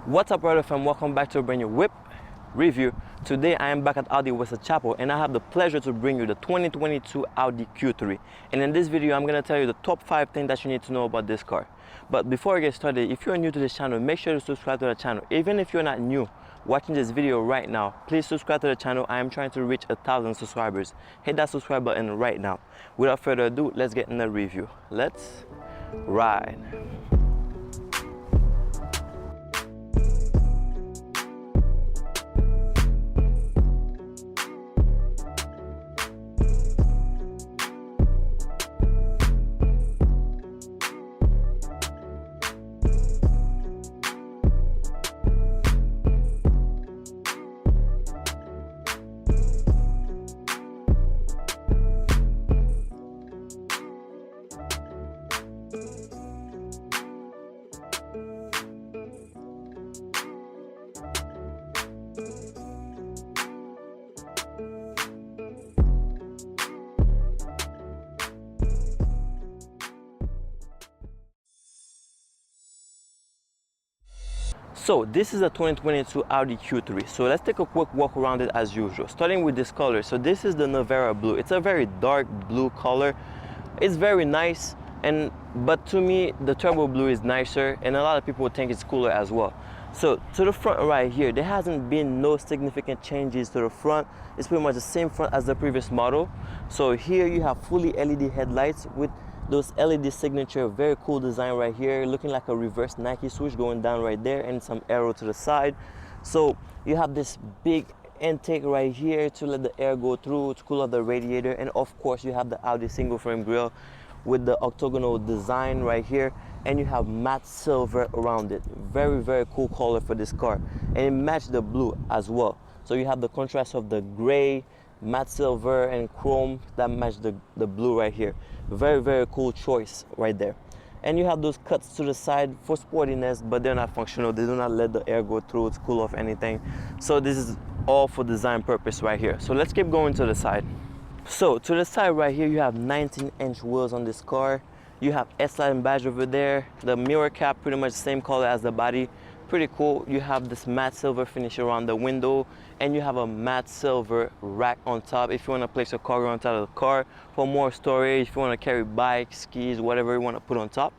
What's up, brother fam? Welcome back to a brand new whip review. Today I am back at Audi Wesley Chapel and I have the pleasure to bring you the 2022 Audi Q3. And in this video I'm going to tell you the top 5 things that you need to know about this car. But before I get started, if you're new to this channel, make sure to subscribe to the channel. Even if you're not new watching this video right now, please subscribe to the channel. I am trying to reach 1,000 subscribers. Hit that subscribe button right now. Without further ado, let's get in the review. Let's ride. So this is a 2022 Audi Q3. So let's take a quick walk around it as usual. Starting with this color. So this is the Nevera blue. It's a very dark blue color. It's very nice, but to me the turbo blue is nicer, and a lot of people think it's cooler as well. So to the front right here, there hasn't been no significant changes to the front. It's pretty much the same front as the previous model. So here you have fully LED headlights with those LED signature, very cool design right here, looking like a reverse Nike swoosh going down right there, and some arrow to the side. So you have this big intake right here to let the air go through to cool off the radiator, and of course you have the Audi single frame grille with the octagonal design right here, and you have matte silver around it. Very cool color for this car, and it matched the blue as well. So you have the contrast of the gray, matte silver and chrome that match the blue right here. Very cool choice right there. And you have those cuts to the side for sportiness, but they're not functional. They do not let the air go through to cool off anything. So this is all for design purpose right here. So let's keep going to the side. So to the side right here, you have 19-inch wheels on this car. You have S-Line badge over there. The mirror cap pretty much the same color as the body. Pretty cool. You have this matte silver finish around the window, and you have a matte silver rack on top if you want to place your cargo on top of the car for more storage, if you want to carry bikes, keys, whatever you want to put on top.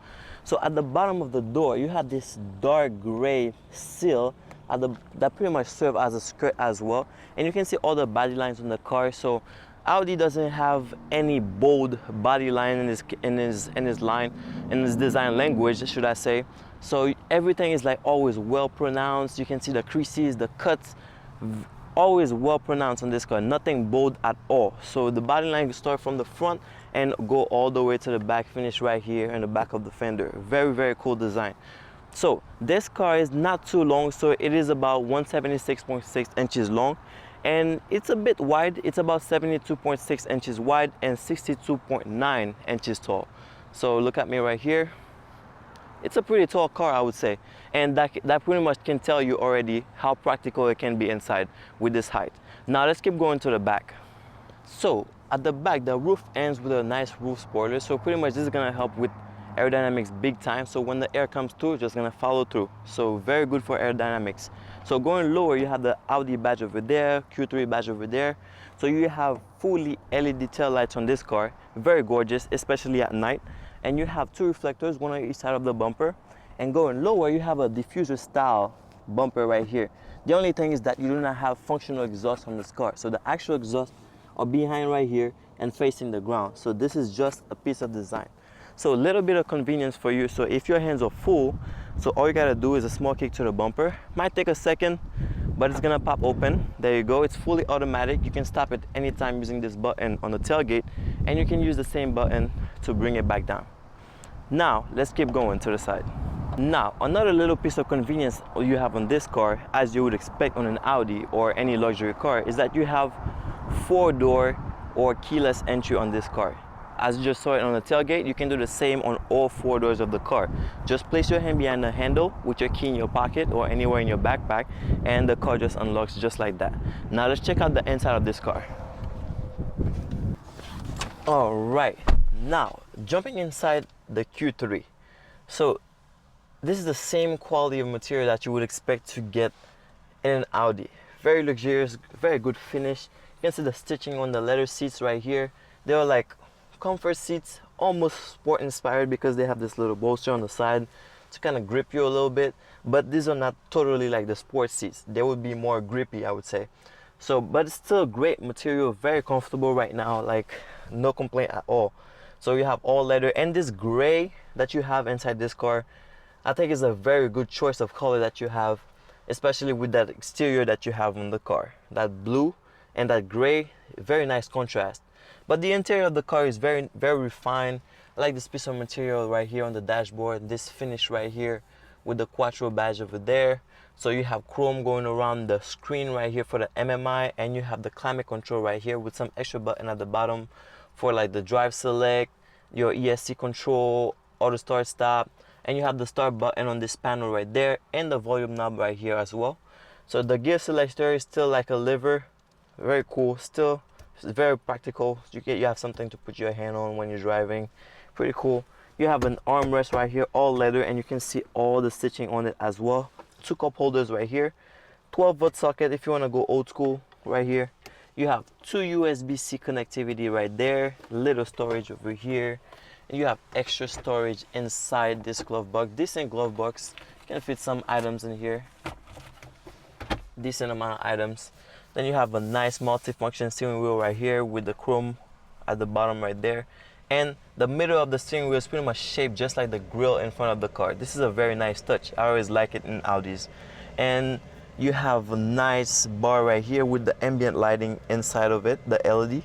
So at the bottom of the door, you have this dark gray seal that pretty much serves as a skirt as well, and you can see all the body lines on the car. So Audi doesn't have any bold body line in his design language, should I say. So everything is like always well pronounced. You can see the creases, the cuts, always well pronounced on this car. Nothing bold at all. So the body line start from the front and go all the way to the back, finish right here in the back of the fender. Very cool design. So this car is not too long, so it is about 176.6 inches long, and it's a bit wide. It's about 72.6 inches wide and 62.9 inches tall. So look at me right here. It's a pretty tall car, I would say, and that pretty much can tell you already how practical it can be inside with this height. Now let's keep going to the back. So at the back, the roof ends with a nice roof spoiler, so pretty much this is going to help with aerodynamics big time. So when the air comes through, it's just going to follow through. So very good for aerodynamics. So going lower, you have the Audi badge over there, Q3 badge over there. So you have fully LED tail lights on this car, very gorgeous, especially at night. And you have 2 reflectors, one on each side of the bumper. And going lower, you have a diffuser style bumper right here. The only thing is that you do not have functional exhaust on this car. So the actual exhaust are behind right here and facing the ground. So this is just a piece of design. So a little bit of convenience for you. So if your hands are full, so all you gotta do is a small kick to the bumper. Might take a second, but it's gonna pop open. There you go. It's fully automatic. You can stop it anytime using this button on the tailgate, and you can use the same button to bring it back down. Now let's keep going to the side. Now another little piece of convenience you have on this car, as you would expect on an Audi or any luxury car, is that you have 4-door or keyless entry on this car. As you just saw it on the tailgate, you can do the same on all 4 doors of the car. Just place your hand behind the handle with your key in your pocket or anywhere in your backpack, and the car just unlocks just like that. Now let's check out the inside of this car. All right, now jumping inside the Q3. So this is the same quality of material that you would expect to get in an Audi. Very luxurious, very good finish. You can see the stitching on the leather seats right here. They are like comfort seats, almost sport inspired, because they have this little bolster on the side to kind of grip you a little bit. But these are not totally like the sport seats. They would be more grippy, I would say. So, but it's still great material, very comfortable right now, like no complaint at all. So you have all leather, and this gray that you have inside this car, I think is a very good choice of color that you have, especially with that exterior that you have on the car. That blue and that gray, very nice contrast. But the interior of the car is very, very refined. I like this piece of material right here on the dashboard, this finish right here with the Quattro badge over there. So you have chrome going around the screen right here for the MMI, and you have the climate control right here with some extra button at the bottom for like the drive select, your ESC control, auto start stop, and you have the start button on this panel right there, and the volume knob right here as well. So the gear selector is still like a lever, very cool. Still very practical. You have something to put your hand on when you're driving, pretty cool. You have an armrest right here, all leather, and you can see all the stitching on it as well. Two cup holders right here, 12-volt socket if you want to go old school right here. You have two USB-C connectivity right there, little storage over here, and you have extra storage inside this glove box. Decent glove box, can fit some items in here, decent amount of items. Then you have a nice multi-function steering wheel right here with the chrome at the bottom right there. And the middle of the steering wheel is pretty much shaped just like the grille in front of the car. This is a very nice touch. I always like it in Audis. And you have a nice bar right here with the ambient lighting inside of it, the LED.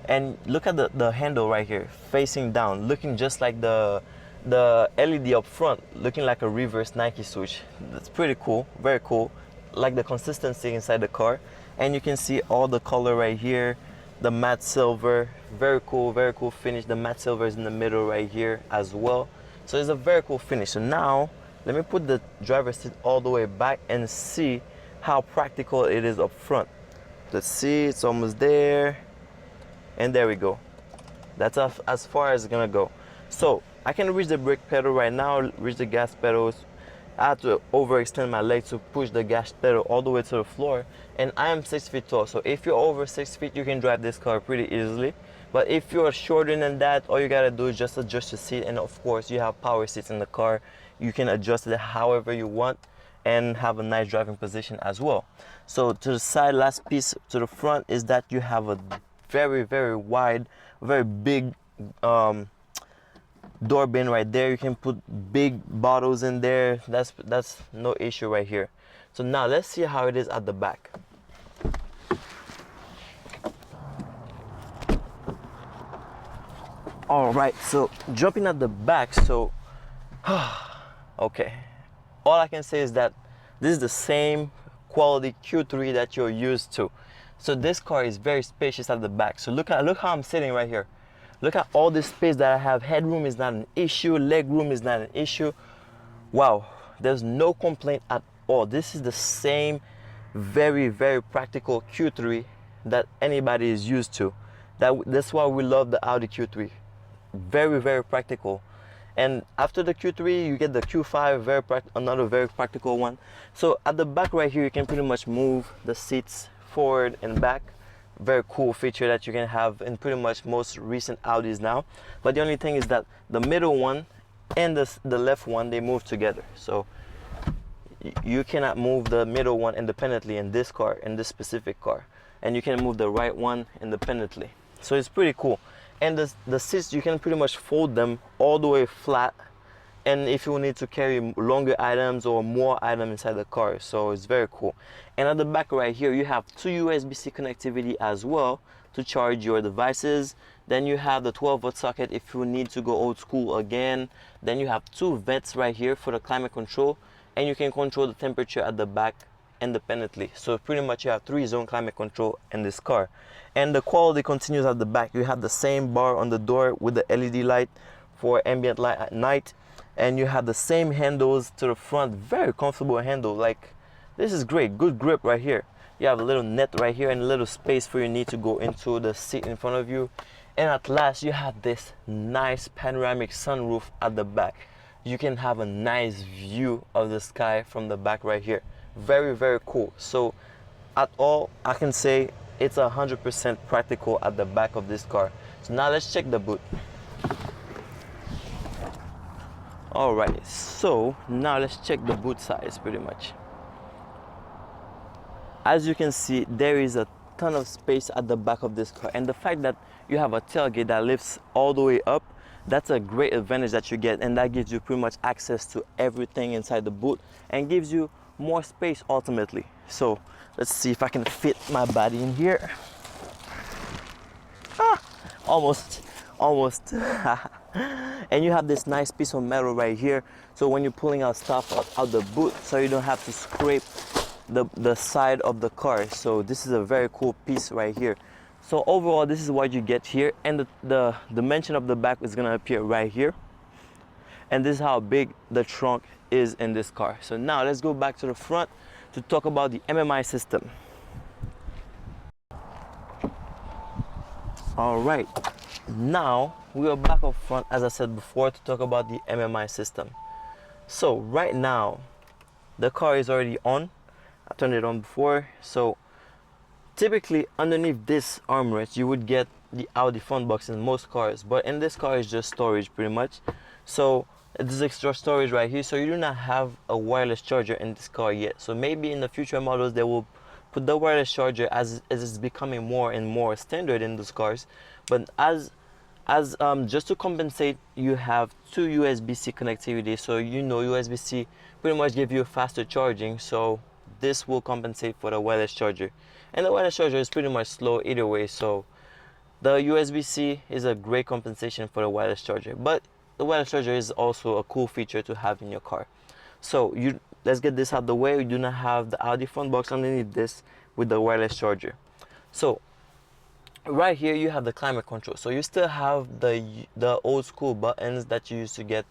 And look at the handle right here, facing down, looking just like the LED up front, looking like a reverse Nike swoosh. That's pretty cool, very cool. Like the consistency inside the car. And you can see all the color right here. The matte silver, very cool finish. The matte silver is in the middle right here as well. So it's a very cool finish. So now let me put the driver's seat all the way back and see how practical it is up front. Let's see, it's almost there, and there we go. That's as far as it's gonna go. So I can reach the brake pedal right now, reach the gas pedals. I have to overextend my leg to push the gas pedal all the way to the floor. And I am 6 feet tall, so if you're over 6 feet, you can drive this car pretty easily. But if you're shorter than that, all you gotta do is just adjust your seat. And of course, you have power seats in the car. You can adjust it however you want and have a nice driving position as well. So to the side, last piece to the front is that you have a very, very wide, very big door bin right there. You can put big bottles in there. That's no issue right here. So now let's see how it is at the back. All right, so jumping at the back, so okay, all I can say is that this is the same quality Q3 that you're used to. So this car is very spacious at the back. So look how I'm sitting right here. Look at all this space that I have. Headroom is not an issue, leg room is not an issue. Wow, there's no complaint at all. This is the same very, very practical Q3 that anybody is used to. That's why we love the Audi Q3. Very, very practical. And after the Q3, you get the Q5, another very practical one. So at the back right here, you can pretty much move the seats forward and back. Very cool feature that you can have in pretty much most recent Audis now. But the only thing is that the middle one and the left one, they move together. So you cannot move the middle one independently in this car, in this specific car. And you can move the right one independently. So it's pretty cool. And the seats, you can pretty much fold them all the way flat. And if you need to carry longer items or more items inside the car, so it's very cool. And at the back right here, you have two USB-C connectivity as well to charge your devices. Then you have the 12-volt socket if you need to go old school again. Then you have two vents right here for the climate control, and you can control the temperature at the back independently. So pretty much you have 3-zone climate control in this car. And the quality continues at the back. You have the same bar on the door with the LED light for ambient light at night. And you have the same handles to the front, very comfortable handle. Like, this is great, good grip right here. You have a little net right here and a little space for your knee to go into the seat in front of you. And at last, you have this nice panoramic sunroof at the back. you can have a nice view of the sky from the back right here. Very, very cool. So at all, I can say it's 100% practical at the back of this car. So now let's check the boot. All right, so now let's check the boot size pretty much. As you can see, there is a ton of space at the back of this car, and the fact that you have a tailgate that lifts all the way up, that's a great advantage that you get, and that gives you pretty much access to everything inside the boot and gives you more space ultimately. So let's see if I can fit my body in here. Almost. And you have this nice piece of metal right here, so when you're pulling out stuff out the boot, so you don't have to scrape the side of the car. So this is a very cool piece right here. So overall, this is what you get here, and the dimension of the back is going to appear right here, and this is how big the trunk is in this car. So now let's go back to the front to talk about the MMI system. All right, now we are back up front, as I said before, to talk about the MMI system. So right now the car is already on. I turned it on before. So typically underneath this armrest you would get the Audi front box in most cars, but in this car is just storage pretty much. So this extra storage right here, so you do not have a wireless charger in this car yet. So maybe in the future models they will put the wireless charger as it's becoming more and more standard in those cars. But as just to compensate, you have two USB-C connectivity. So you know USB-C pretty much give you faster charging, so this will compensate for the wireless charger. And the wireless charger is pretty much slow either way, so the USB-C is a great compensation for the wireless charger. But the wireless charger is also a cool feature to have in your car. So let's get this out of the way. We do not have the Audi front box underneath this with the wireless charger. So right here you have the climate control. So you still have the old school buttons that you used to get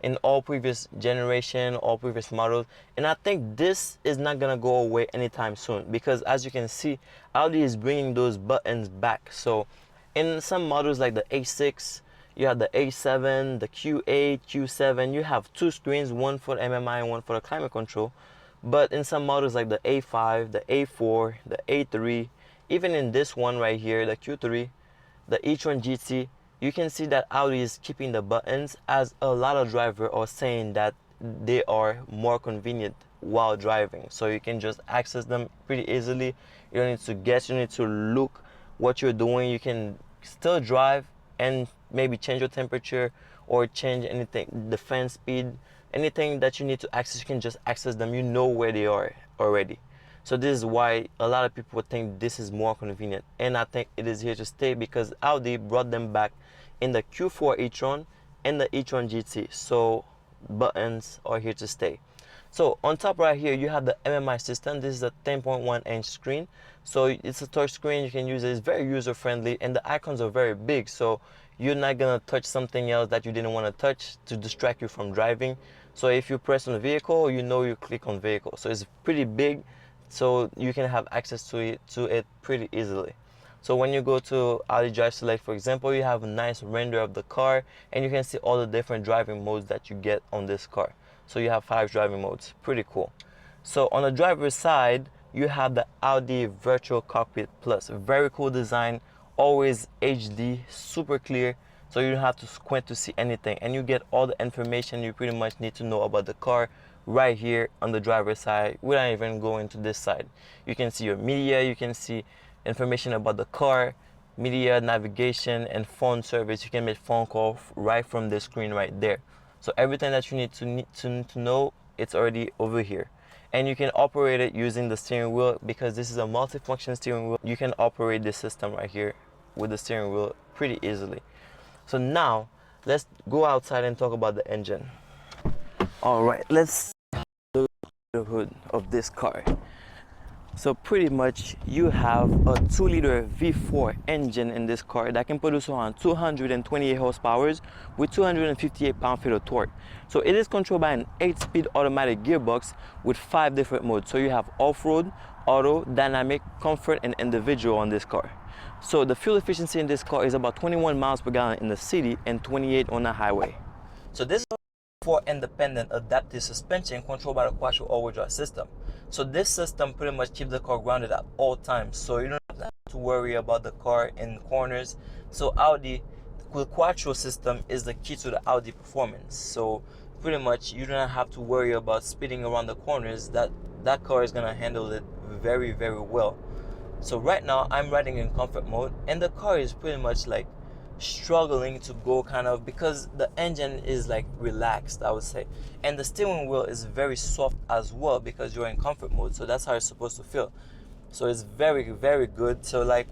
in all previous generation, all previous models, and I think this is not gonna go away anytime soon, because as you can see, Audi is bringing those buttons back. So in some models like the A6, you have the A7, the Q8, Q7, you have two screens, one for MMI and one for the climate control. But in some models like the A5, the A4, the A3, even in this one right here, the Q3, the e-tron GT, you can see that Audi is keeping the buttons, as a lot of drivers are saying that they are more convenient while driving. So you can just access them pretty easily. You don't need to guess, you don't need to look what you're doing. You can still drive and maybe change your temperature or change anything, the fan speed, anything that you need to access, you can just access them. You know where they are already. So this is why a lot of people think this is more convenient, and I think it is here to stay, because Audi brought them back in the Q4 e-tron and the e-tron GT. So buttons are here to stay. So on top right here you have the MMI system. This is a 10.1-inch screen, so it's a touch screen. You can use it. It's very user friendly, and the icons are very big, so you're not gonna touch something else that you didn't want to touch to distract you from driving. So if you press on a vehicle, you know you click on vehicle. So it's pretty big, so you can have access to it pretty easily. So when you go to Audi Drive Select, for example, you have a nice render of the car, and you can see all the different driving modes that you get on this car. So you have 5 driving modes, pretty cool. So on the driver's side, you have the Audi Virtual Cockpit Plus. Very cool design, always HD, super clear, so you don't have to squint to see anything, and you get all the information you pretty much need to know about the car right here on the driver's side without even going to this side. You can see your media, you can see information about the car, media, navigation, and phone service. You can make phone calls right from the screen right there. So everything that you need to know, it's already over here. And you can operate it using the steering wheel, because this is a multifunction steering wheel. You can operate this system right here with the steering wheel pretty easily. So now let's go outside and talk about the engine. All right, let's look at the hood of this car. So pretty much you have a 2-liter V4 engine in this car that can produce around 228 horsepower with 258 pound-feet of torque. So it is controlled by an 8-speed automatic gearbox with 5 different modes. So you have off-road, auto, dynamic, comfort, and individual on this car. So the fuel efficiency in this car is about 21 miles per gallon in the city and 28 on the highway. So this 4 independent adaptive suspension controlled by the quattro all-wheel drive system. So this system pretty much keeps the car grounded at all times, so you don't have to worry about the car in corners. So Audi with quattro system is the key to the Audi performance. So pretty much you don't have to worry about speeding around the corners. That car is gonna handle it very, very well. So right now I'm riding in comfort mode, and the car is pretty much like struggling to go, kind of, because the engine is like relaxed, I would say, and the steering wheel is very soft as well because you're in comfort mode. So that's how it's supposed to feel. So it's very, very good. So like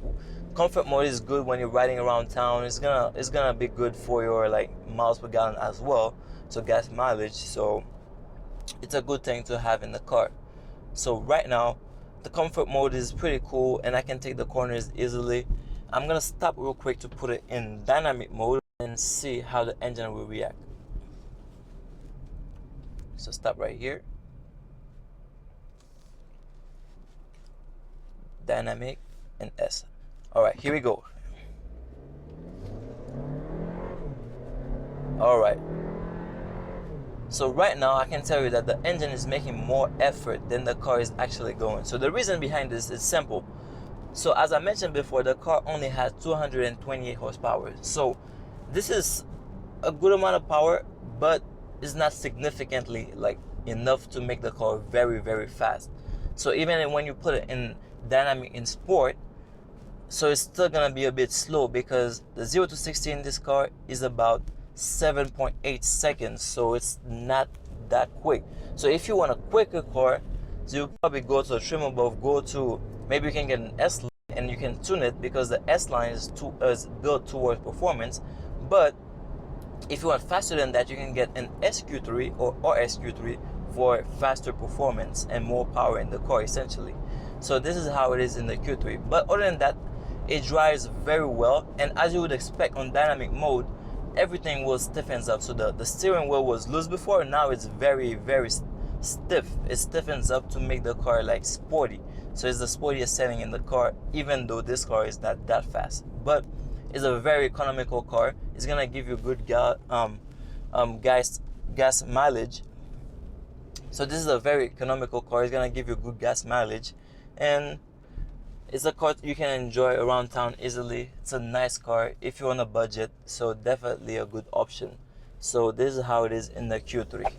comfort mode is good when you're riding around town. It's gonna be good for your like miles per gallon as well, so gas mileage. So it's a good thing to have in the car. So right now the comfort mode is pretty cool, and I can take the corners easily. I'm gonna stop real quick to put it in dynamic mode and see how the engine will react. So stop right here. Dynamic and S. All right, here we go. All right. So right now I can tell you that the engine is making more effort than the car is actually going. So the reason behind this is simple. So as I mentioned before, the car only has 228 horsepower. So this is a good amount of power, but it's not significantly like enough to make the car very, very fast. So even when you put it in dynamic in sport, so it's still gonna be a bit slow, because the 0 to 60 in this car is about 7.8 seconds. So it's not that quick. So if you want a quicker car, so you probably go to a trim above, maybe you can get an S line and you can tune it, because the S line is built towards performance. But if you want faster than that, you can get an SQ3 or RSQ3 for faster performance and more power in the car essentially. So this is how it is in the Q3. But other than that, it drives very well, and as you would expect on dynamic mode, everything will stiffens up. So the steering wheel was loose before, now it's very, very stiff. It stiffens up to make the car like sporty. So it's the sportiest setting in the car, even though this car is not that fast. But it's a very economical car. It's gonna give you good gas mileage. So this is a very economical car. It's gonna give you good gas mileage, and it's a car you can enjoy around town easily. It's a nice car if you're on a budget, so definitely a good option. So this is how it is in the Q3.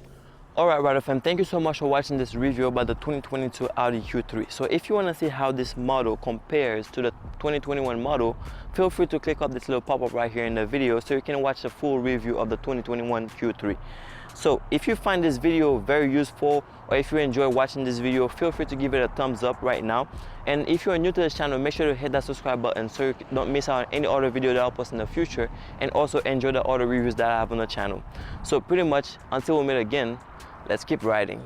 Alright, Rider fam, thank you so much for watching this review about the 2022 Audi Q3. So if you want to see how this model compares to the 2021 model, feel free to click up this little pop-up right here in the video so you can watch the full review of the 2021 Q3. So if you find this video very useful, or if you enjoy watching this video, feel free to give it a thumbs up right now. And if you're new to this channel, make sure to hit that subscribe button so you don't miss out on any other video that I'll post in the future, and also enjoy the other reviews that I have on the channel. So pretty much until we meet again, let's keep riding.